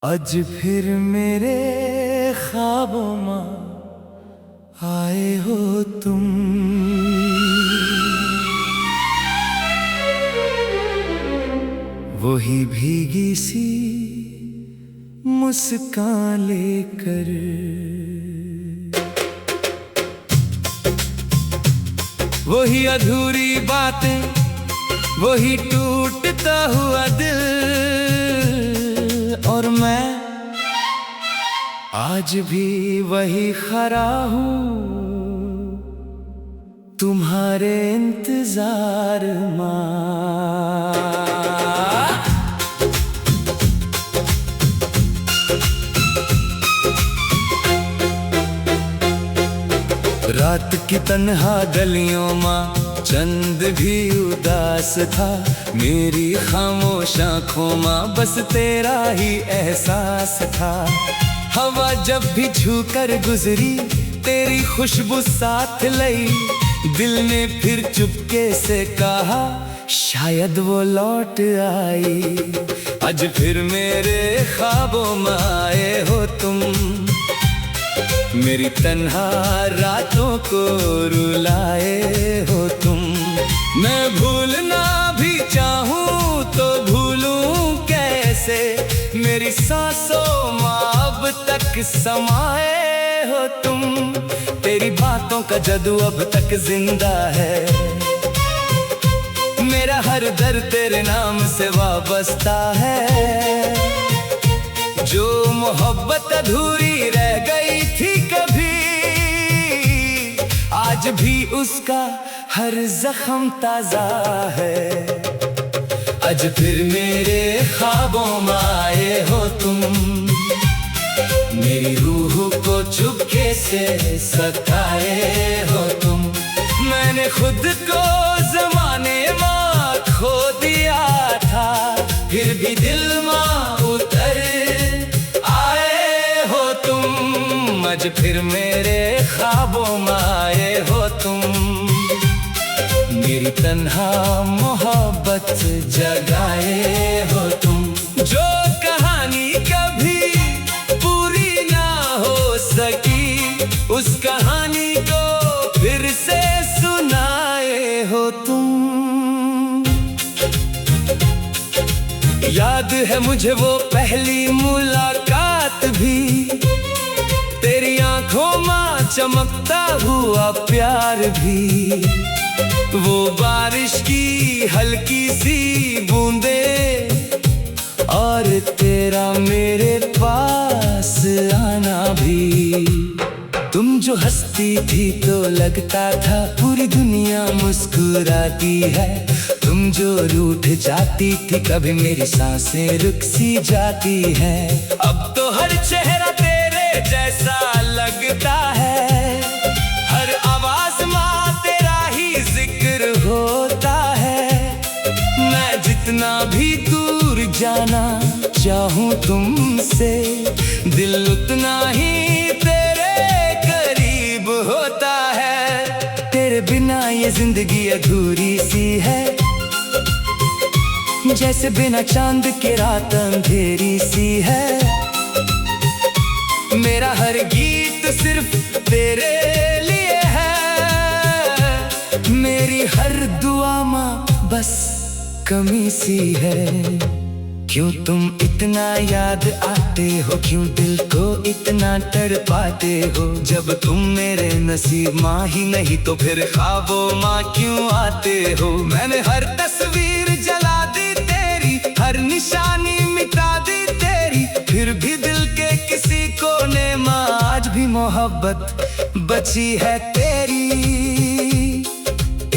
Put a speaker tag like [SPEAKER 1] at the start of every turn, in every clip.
[SPEAKER 1] आज फिर मेरे ख्वाबों में आए हो तुम। वही भीगी सी मुस्कान लेकर, वही अधूरी बातें, वही टूटता हुआ दिल। और मैं आज भी वही खड़ा हूँ तुम्हारे इंतजार में। रात की तन्हा गलियों में चंद भी उदास था। मेरी खामोश आँखों में बस तेरा ही एहसास था। हवा जब भी छूकर गुजरी तेरी खुशबू साथ लाई। दिल ने फिर चुपके से कहा शायद वो लौट आई। आज फिर मेरे ख्वाबों में आए हो तुम। मेरी तन्हा रातों को रुलाए हो तुम। मैं भूलना भी चाहूँ तो भूलूं कैसे। मेरी सांसों में अब तक समाए हो तुम। तेरी बातों का जादू अब तक जिंदा है। मेरा हर दर्द तेरे नाम से वाबस्ता है। जो मोहब्बत अधूरी रह गई थी कभी, आज भी उसका हर जख्म ताजा है। आज फिर मेरे ख्वाबों में आए हो तुम। मेरी रूह को चुपके से सताए हो तुम। मैंने खुद को ज़माने में खो दिया था, फिर भी दिल में उतर आए हो तुम। आज फिर मेरे ख्वाबों में आए हो तुम। मेरी तन्हा मोहब्बत जगाए हो तुम। जो कहानी कभी पूरी ना हो सकी, उस कहानी को फिर से सुनाए हो तुम। याद है मुझे वो पहली मुलाकात भी, तेरी आंखों में चमकता हुआ प्यार भी। वो बारिश की हल्की सी बूंदे और तेरा मेरे पास आना भी। तुम जो हंसती थी तो लगता था पूरी दुनिया मुस्कुराती है। तुम जो रूठ जाती थी कभी मेरी सांसें रुक सी जाती हैं। अब तो हर चेहरा तेरे जैसा लगता है। हर आवाज में तेरा ही जिक्र होता है। मैं जितना भी दूर जाना चाहूँ तुमसे, दिल उतना ही तेरे करीब होता है। तेरे बिना ये जिंदगी अधूरी सी है, जैसे बिना चांद के रात अंधेरी सी है। मेरा हर गीत सिर्फ तेरे लिए है। मेरी हर दुआ में बस कमी सी है। क्यों तुम इतना याद आते हो, क्यों दिल को इतना तड़पाते हो। जब तुम मेरे नसीब माँ ही नहीं तो फिर ख्वाबों माँ क्यों आते हो। मैंने हर तस्वीर जला दी तेरी, हर निशानी मिटा दी तेरी। फिर भी दिल के किसी कोने में आज भी मोहब्बत बची है तेरी।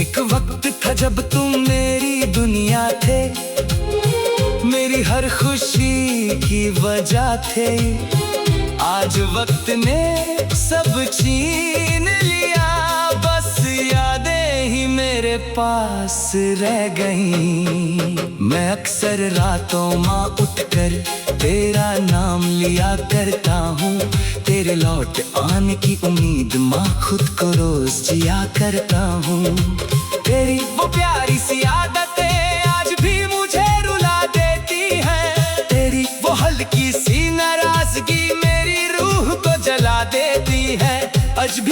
[SPEAKER 1] एक वक्त था जब तुम मेरी दुनिया थे, मेरी हर खुशी की वजह थे। आज वक्त ने सब छीन लिया, बस यादें ही मेरे पास रह गईं। मैं अक्सर रातों में उठकर तेरा नाम लिया करता हूँ। तेरे लौट आने की उम्मीद माँ खुद को रोज जिया करता हूँ। तेरी वो प्यारी सी आदतें आज भी मुझे रुला देती हैं। तेरी वो हल्की सी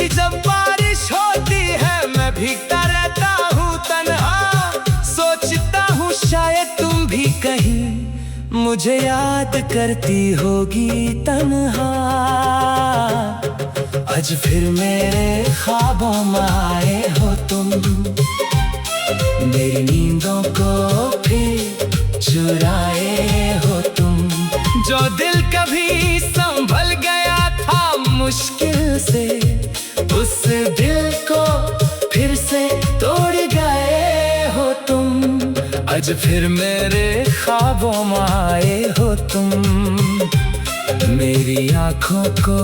[SPEAKER 1] कभी जब बारिश होती है मैं भीगता रहता हूँ तन्हा, सोचता हूँ शायद तुम भी कहीं मुझे याद करती होगी तन्हा। आज फिर मेरे ख्वाबों में आए हो तुम, मेरी नींदों को फिर चुराए हो तुम। जो दिल कभी संभल गया था मुश्किल से, उस दिल को फिर से तोड़ गए हो तुम। आज फिर मेरे ख्वाबों में आए हो तुम, मेरी आँखों को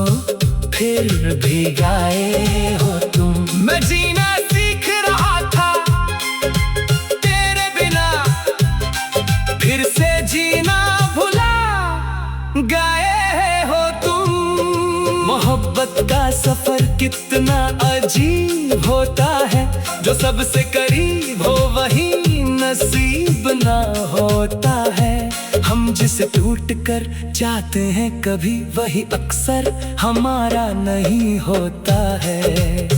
[SPEAKER 1] फिर भिगाए हो तुम। मैं जीना सीख रहा था तेरे बिना, फिर से जीना भुला गए हो तुम। मोहब्बत का सफर कितना अजीब होता है, जो सबसे करीब हो वही नसीब ना होता है। हम जिसे टूट कर जाते हैं कभी वही अक्सर हमारा नहीं होता है।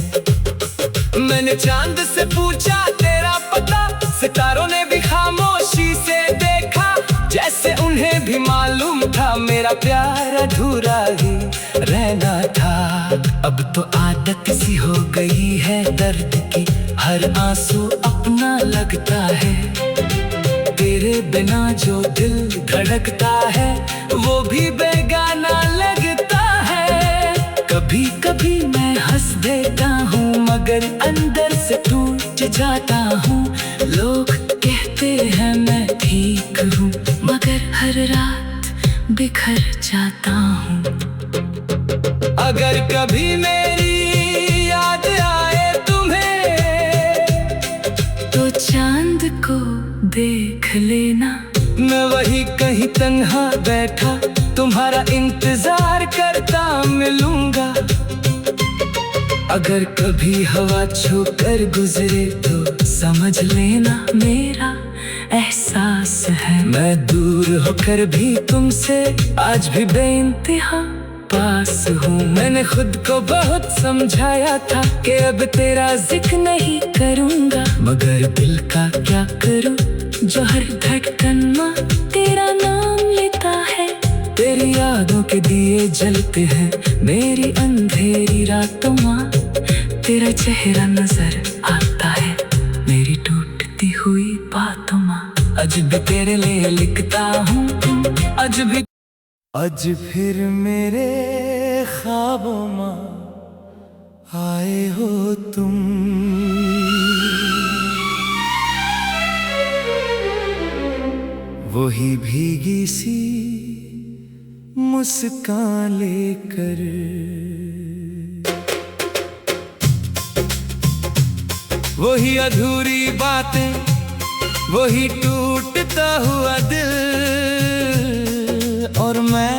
[SPEAKER 1] मैंने चांद से पूछा तेरा पता, सितारों ने भी खामोशी से देखा, जैसे उन्हें भी मालूम था मेरा प्यार अधूरा ही रहना था। अब तो आदत सी हो गई है दर्द की, हर आंसू अपना लगता है। तेरे बिना जो दिल धड़कता है वो भी बेगाना लगता है। कभी कभी मैं हंस देता हूँ मगर अंदर से टूट जाता हूँ। लोग कहते हैं मैं ठीक हूँ मगर हर रात बिखर जाता हूँ। अगर कभी मेरी याद आए तुम्हें तो चांद को देख लेना, मैं वही कहीं तन्हा बैठा तुम्हारा इंतजार करता मिलूंगा। अगर कभी हवा छूकर गुजरे तो समझ लेना मेरा एहसास है। मैं दूर होकर भी तुमसे आज भी बेइंतहा पास हूँ। मैंने खुद को बहुत समझाया था कि अब तेरा जिक्र नहीं करूँगा, मगर दिल का क्या करूँ जो हर धड़कन में तेरा नाम लेता है। तेरी यादों के दिए जलते हैं मेरी अंधेरी रातों में, तेरा चेहरा नजर आता है मेरी टूटती हुई बातों में। आज भी तेरे लिए लिखता हूँ, आज फिर मेरे ख्वाबों में आए हो तुम। वही भीगी सी मुस्कान लेकर, वही अधूरी बातें, वही टूटता हुआ दिल। और मैं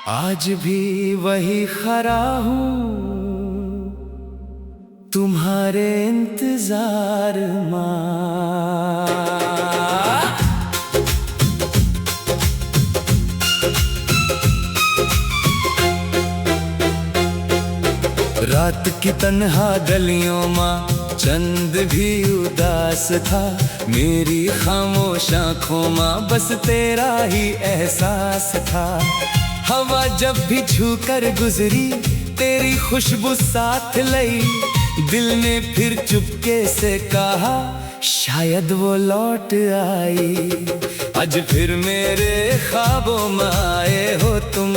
[SPEAKER 1] आज भी वही खड़ा हूँ तुम्हारे इंतजार में। रात की तन्हा गलियों में चंद भी उदास था, मेरी खामोश आँखों में बस तेरा ही एहसास था। हवा जब भी छूकर गुजरी तेरी खुशबू साथ लाई, दिल ने फिर चुपके से कहा शायद वो लौट आई। आज फिर मेरे ख्वाबों में आए हो तुम,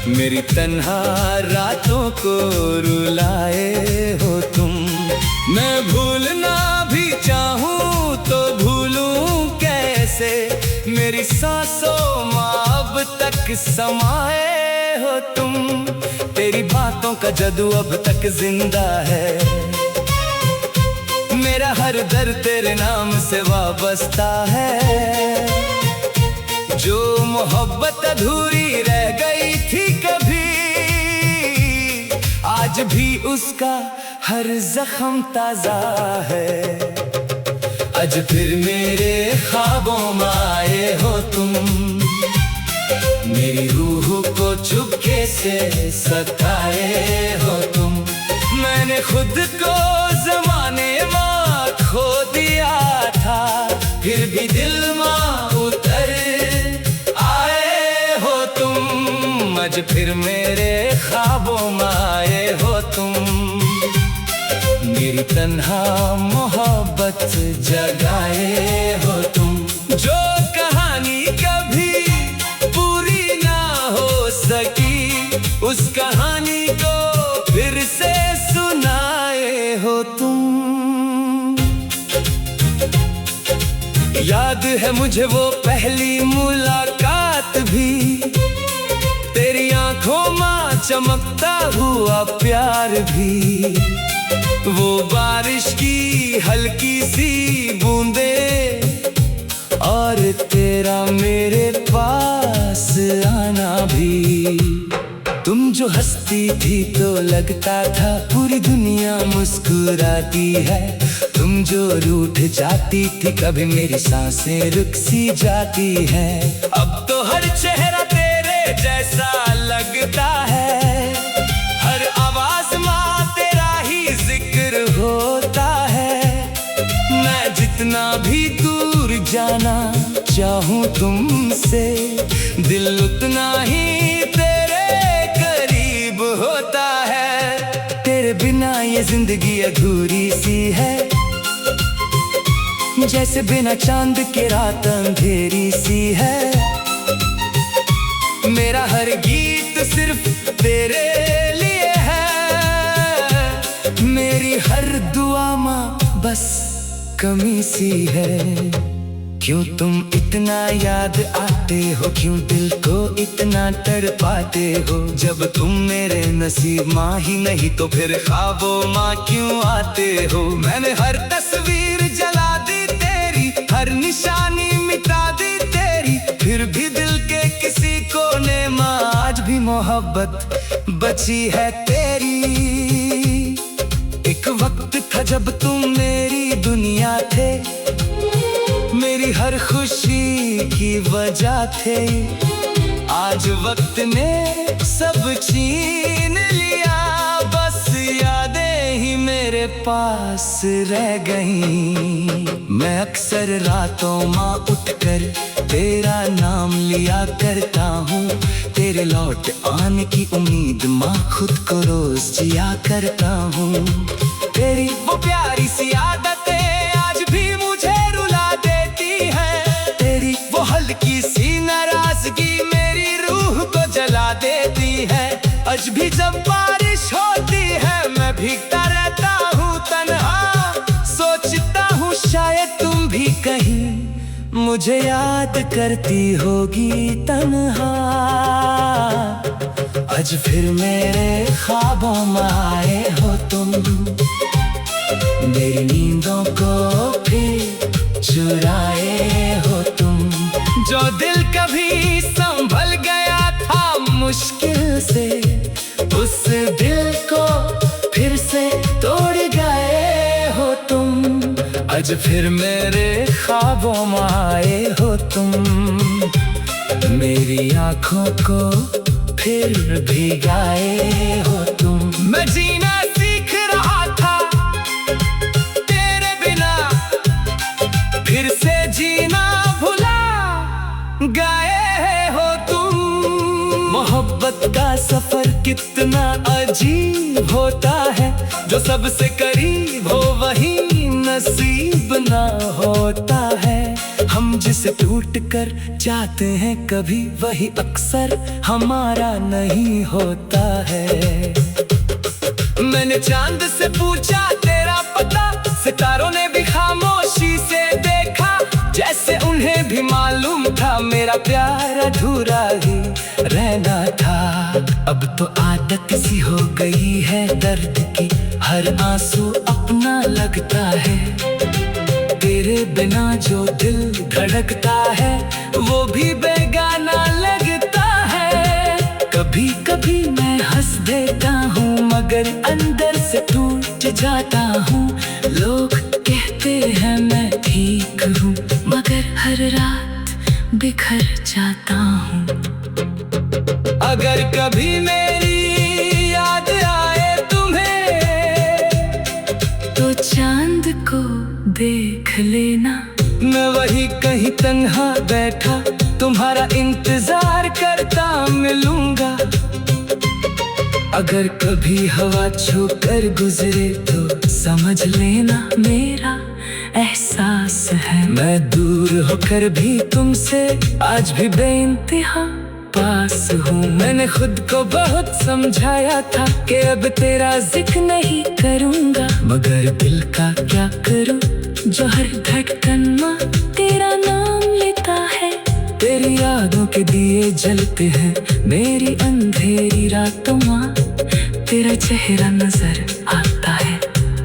[SPEAKER 1] मेरी तन्हा रातों को रुलाए हो तुम। मैं भूलना भी चाहूँ तो भूलूं कैसे, मेरी सांसों में अब तक समाए हो तुम। तेरी बातों का जादू अब तक जिंदा है, मेरा हर दर्द तेरे नाम से वाबस्ता है। जो मोहब्बत अधूरी रह गई थी कभी, आज भी उसका हर जख्म ताजा है। आज फिर मेरे ख्वाबों में आए हो तुम, मेरी रूह को चुपके से सताए आज फिर मेरे ख्वाबों में आए हो तुम। मेरी तन्हा मोहब्बत जगाए हो तुम। जो कहानी कभी पूरी ना हो सकी, उस कहानी को फिर से सुनाए हो तुम। याद है मुझे वो पहली मुलाकात भी, तेरी आंखों में चमकता हुआ प्यार भी। वो बारिश की हल्की सी बूंदे और तेरा मेरे पास आना भी। तुम जो हंसती थी तो लगता था पूरी दुनिया मुस्कुराती है। तुम जो रूठ जाती थी कभी मेरी सांसें रुक सी जाती है। अब तो हर चेहरा तेरे जैसा लगता है, हर आवाज में तेरा ही जिक्र होता है। मैं जितना भी दूर जाना चाहूँ तुमसे, दिल उतना ही तेरे करीब होता है। तेरे बिना ये जिंदगी अधूरी सी है, जैसे बिना चांद के रात अंधेरी सी है। मेरा हर गीत सिर्फ तेरे लिए है, मेरी हर दुआ में बस कमी सी है। क्यों तुम इतना याद आते हो, क्यों दिल को इतना तड़पाते हो। जब तुम मेरे नसीब माँ ही नहीं तो फिर ख्वाबों माँ क्यों आते हो। मैंने हर तस्वीर जला दी तेरी, हर निशानी मिटा दी तेरी, फिर भी दिल के किसी कोने में आज भी मोहब्बत बची है तेरी। एक वक्त था जब तुम मेरी दुनिया थे, मेरी हर खुशी की वजह थे। आज वक्त ने सब छीन लिया, बस यादें ही मेरे पास रह गईं। मैं अक्सर रातों में उठकर तेरा नाम लिया करता हूँ। तेरे लौट आने की उम्मीद माँ खुद को रोज जिया करता हूँ। तेरी वो प्यारी सी आदतें आज भी मुझे रुला देती है। तेरी वो हल्की सी नाराजगी मेरी रूह को जला देती है। आज भी जब बारिश होती है मैं भीगता रहता हूँ तन्हा, सोचता हूँ शायद तुम भी कहीं मुझे याद करती होगी तन्हा। आज फिर मेरे ख्वाबों में आए हो तुम, मेरी नींदों को फिर चुराए हो तुम। जो दिल कभी संभल गया था मुश्किल से, उस दिल को फिर से तोड़ गए हो तुम। आज फिर मेरे ख्वाबों में आए हो तुम, मेरी आंखों को फिर भिगाए हो तुम। मैं जीना सीख रहा था तेरे बिना, फिर से जीना भुला गए हो तुम। मोहब्बत का सफर कितना अजीब होता है, जो सबसे करीब हो वही नसीब ना होता है। हम जिसे टूट कर जाते हैं कभी वही अक्सर हमारा नहीं होता है। मैंने चांद से पूछा तेरा पता, सितारों ने भी खामोशी से देखा। जैसे उन्हें भी मालूम था मेरा प्यार अधूरा ही रहना था। अब तो आदत सी हो गई है दर्द की, हर आंसू अपना लगता है। तेरे बिना जो दिल धड़कता है वो भी बेगाना लगता है। कभी कभी मैं हंस देता हूँ मगर अंदर से टूट जाता हूँ। लोग कहते हैं मैं ठीक हूँ मगर हर रात बिखर जाता हूँ। अगर कभी मेरी याद आए तुम्हें तो चांद को देख लेना। मैं वही कहीं तन्हा बैठा तुम्हारा इंतजार करता मिलूंगा। अगर कभी हवा छू कर गुजरे तो समझ लेना मेरा एहसास है। मैं दूर होकर भी तुमसे आज भी बेइंतहा पास हूँ। मैंने खुद को बहुत समझाया था कि अब तेरा जिक्र नहीं करूँगा, मगर दिल का क्या करूँ जो हर धड़कन माँ तेरा नाम लेता है। तेरी यादों के दिए जलते हैं मेरी अंधेरी रातों माँ, तेरा चेहरा नजर आता है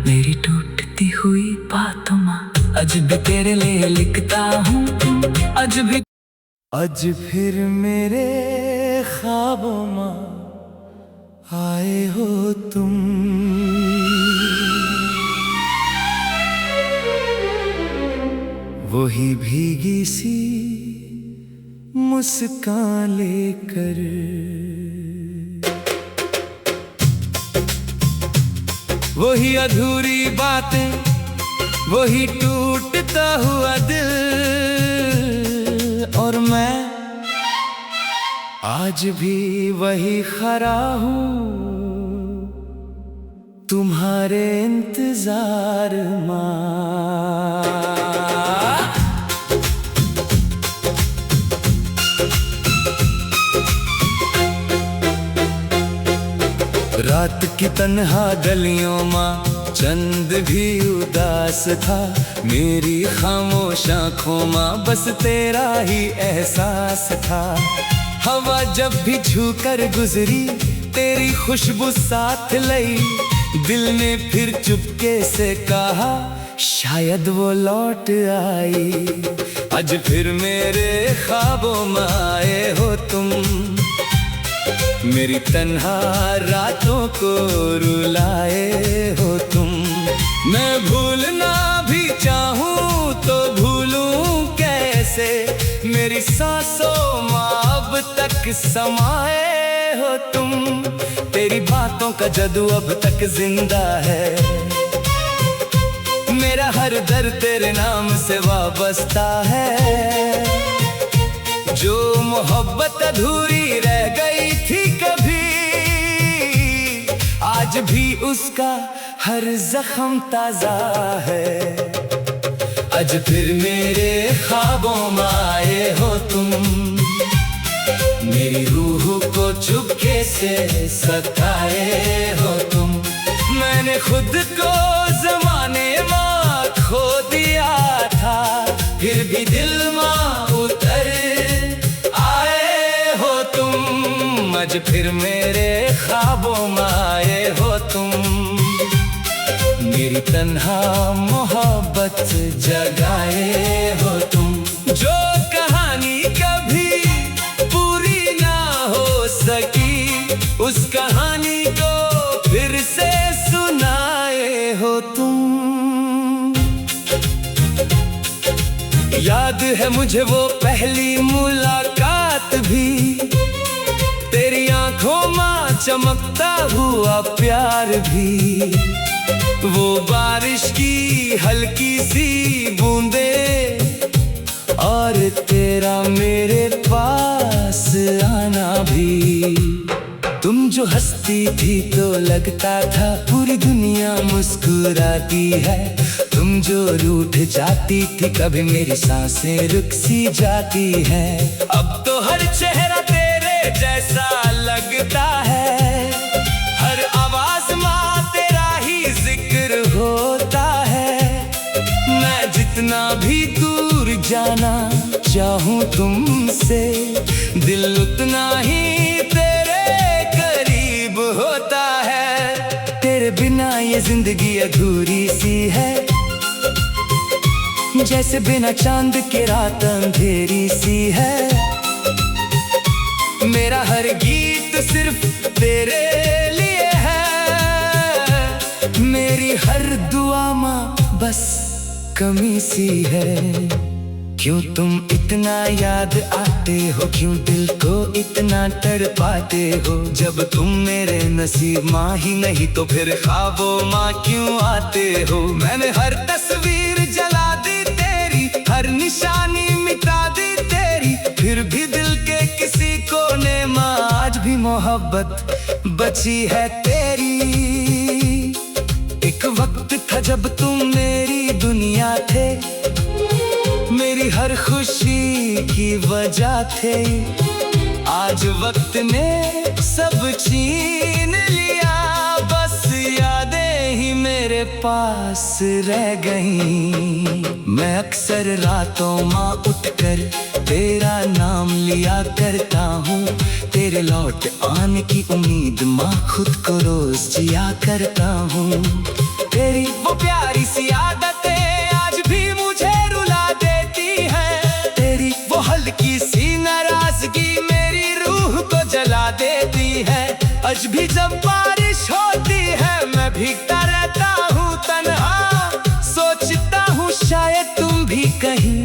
[SPEAKER 1] मेरी टूटती हुई बातों माँ। आज भी तेरे लिए लिखता हूँ, आज फिर मेरे ख्वाबों माँ आए हो तुम। वही भीगी सी मुस्कान लेकर, वही अधूरी बातें, वही टूटता हुआ दिल, और मैं आज भी वही खड़ा हूँ तुम्हारे इंतजार माँ। रात की तन्हा गलियों माँ चंद भी उदास था, मेरी खामोश आँखों माँ बस तेरा ही एहसास था। हवा जब भी छू कर गुजरी तेरी खुशबू साथ लाई, दिल ने फिर चुपके से कहा शायद वो लौट आई। आज फिर मेरे ख्वाबों में आए हो तुम, मेरी तन्हा रातों को रुलाए हो तुम। मैं भूलना भी चाहूँ तो भूलूं कैसे, मेरी सांसों में अब तक समाए हो तुम। तेरी बातों का जादू अब तक जिंदा है, मेरा हर दर्द तेरे नाम से वाबस्ता है। जो मोहब्बत अधूरी रह गई थी कभी, आज भी उसका हर जख्म ताजा है। आज फिर मेरे ख्वाबों में आए हो तुम, मेरी रूह को चुपके से सताए हो तुम। मैंने खुद को ज़माने में खो दिया था, फिर भी दिल में उतर आए हो तुम। आज फिर मेरे ख्वाबों में आए हो तुम, मेरी तन्हा मोहब्बत जगाए हो तुम। जो कहानी कभी पूरी ना हो सकी, उस कहानी को फिर से सुनाए हो तुम। याद है मुझे वो पहली मुलाकात भी, तेरी आंखों में चमकता हुआ प्यार भी, वो बारिश की हल्की सी बूंदे, और तेरा मेरे पास आना भी। तुम जो हंसती थी तो लगता था पूरी दुनिया मुस्कुराती है, तुम जो रूठ जाती थी कभी मेरी सांसें रुक सी जाती हैं। अब तो हर चेहरा तेरे जैसा लगता है, हर आवाज में तेरा ही जिक्र होता है। मैं जितना भी दूर जाना चाहूँ तुमसे, दिल उतना ही तेरे करीब होता है। तेरे बिना ये जिंदगी अधूरी सी है, जैसे बिना चांद के रात अंधेरी सी है। मेरा हर गीत सिर्फ तेरे लिए है, मेरी हर दुआ में बस कमी सी है। क्यों तुम इतना याद आते हो, क्यों दिल को इतना तड़पाते हो। जब तुम मेरे नसीब माँ ही नहीं तो फिर ख्वाबों माँ क्यों आते हो। मैंने हर तस्वीर जला दी तेरी, हर निशानी मिटा दी तेरी, फिर भी दिल के किसी कोने में आज भी मोहब्बत बची है तेरी। एक वक्त था जब तुम मेरी दुनिया थे, मेरी हर खुशी की वजह थे। आज वक्त ने सब छीन लिया, बस यादें ही मेरे पास रह गईं। मैं अक्सर रातों माँ उठकर तेरा नाम लिया करता हूँ। तेरे लौट आने की उम्मीद माँ खुद को रोज जिया करता हूँ। तेरी वो प्यारी सी आदतें आज भी मुझे रुला देती हैं। तेरी वो हल्की सी नाराजगी मेरी रूह को जला देती है। आज भी जब बारिश होती है मैं भीगता रहता हूँ तन्हा। सोचता हूँ शायद तुम भी कहीं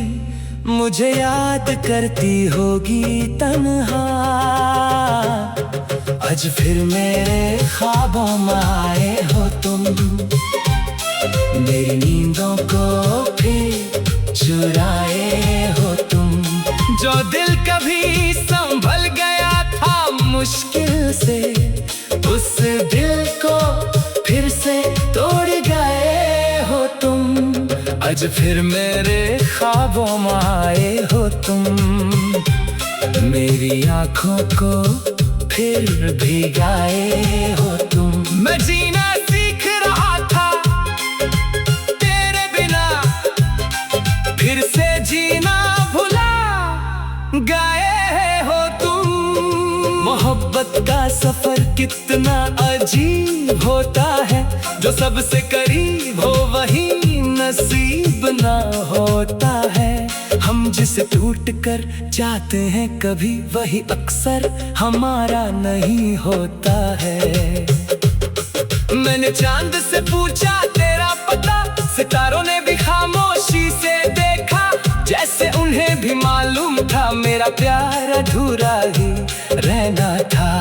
[SPEAKER 1] मुझे याद करती होगी तन्हा। आज फिर मेरे ख्वाबों में आए हो तुम, मेरी नींदों को फिर चुराए हो तुम। जो दिल कभी संभल गया था मुश्किल से, उस दिल को फिर से तोड़ गए हो तुम। आज फिर मेरे ख्वाबों में आए हो तुम, मेरी आँखों को फिर भिगाए हो तुम। मैं जीना सीख रहा था तेरे बिना, फिर से जीना भुला गए हो तुम। मोहब्बत का सफर कितना अजीब होता है, जो सबसे करीब हो वही नसीब ना होता है। हम जिसे टूट कर जाते हैं कभी वही अक्सर हमारा नहीं होता है। मैंने चांद से पूछा तेरा पता, सितारों ने भी खामोशी से देखा। जैसे उन्हें भी मालूम था मेरा प्यार अधूरा ही रहना था।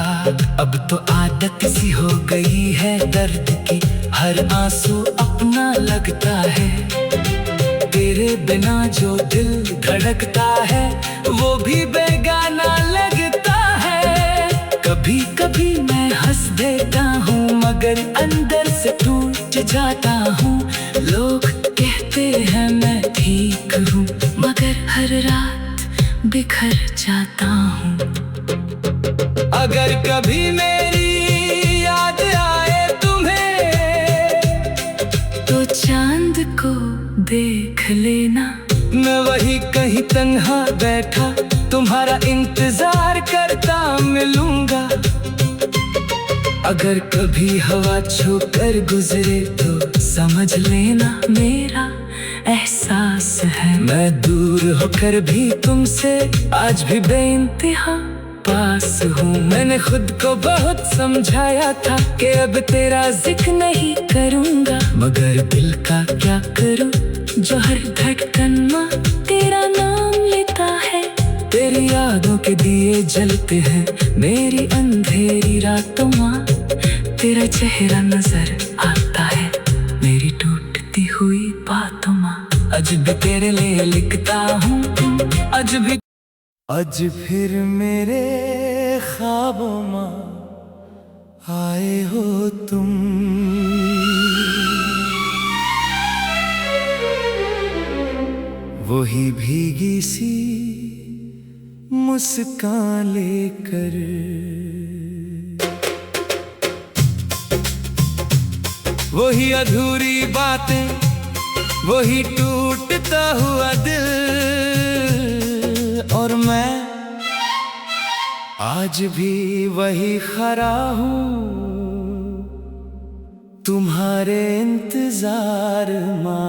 [SPEAKER 1] अब तो आदत सी हो गई है दर्द की, हर आंसू अपना लगता है। तेरे बिना जो दिल धड़कता है वो भी बेगाना लगता है। कभी कभी मैं हंस देता हूँ मगर अंदर से टूट जाता हूँ। लोग कहते हैं मैं ठीक हूँ मगर हर रात बिखर जाता हूँ। अगर कभी मेरी याद आए तुम्हें तो चांद को देख लेना। मैं वही कहीं तन्हा बैठा तुम्हारा इंतजार करता मिलूंगा। अगर कभी हवा छूकर गुजरे तो समझ लेना मेरा एहसास है। मैं दूर होकर भी तुमसे आज भी बेइंतहा पास हूँ। मैंने खुद को बहुत समझाया था कि अब तेरा जिक्र नहीं करूँगा, मगर दिल का क्या करूँ जो हर धड़कन में तेरा नाम लेता है। तेरी यादों के दिए जलते हैं मेरी अंधेरी रातों में। तेरा चेहरा नजर आता है मेरी टूटती हुई बातों में। आज भी तेरे लिए लिखता हूँ, आज फिर मेरे ख्वाबों में आए हो तुम। वही भीगी सी मुस्कान लेकर, वही अधूरी बातें, वही टूटता हुआ दिल। और मैं आज भी वही खड़ा हूँ तुम्हारे इंतजार में।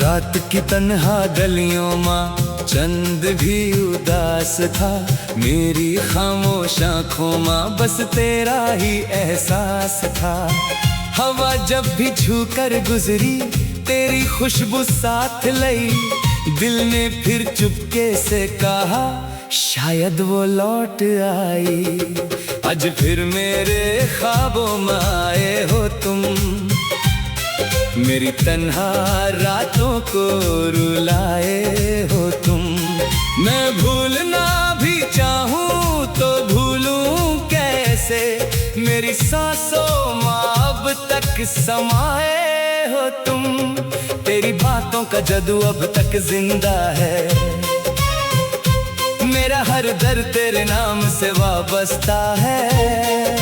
[SPEAKER 1] रात की तन्हा गलियों में चंद भी उदास था। मेरी खामोश आँखों में बस तेरा ही एहसास था। हवा जब भी छूकर गुजरी तेरी खुशबू साथ लाई। दिल ने फिर चुपके से कहा शायद वो लौट आई। आज फिर मेरे ख्वाबों में आए हो तुम, मेरी तन्हा रातों को रुलाए हो तुम। मैं भूलना भी चाहूँ तो भूलूं कैसे, मेरी सांसों में अब तक समाए हो तुम। तेरी बातों का जादू अब तक जिंदा है, मेरा हर दर्द तेरे नाम से वाबस्ता है।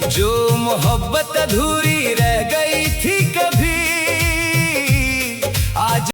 [SPEAKER 1] जो मोहब्बत अधूरी रह गई थी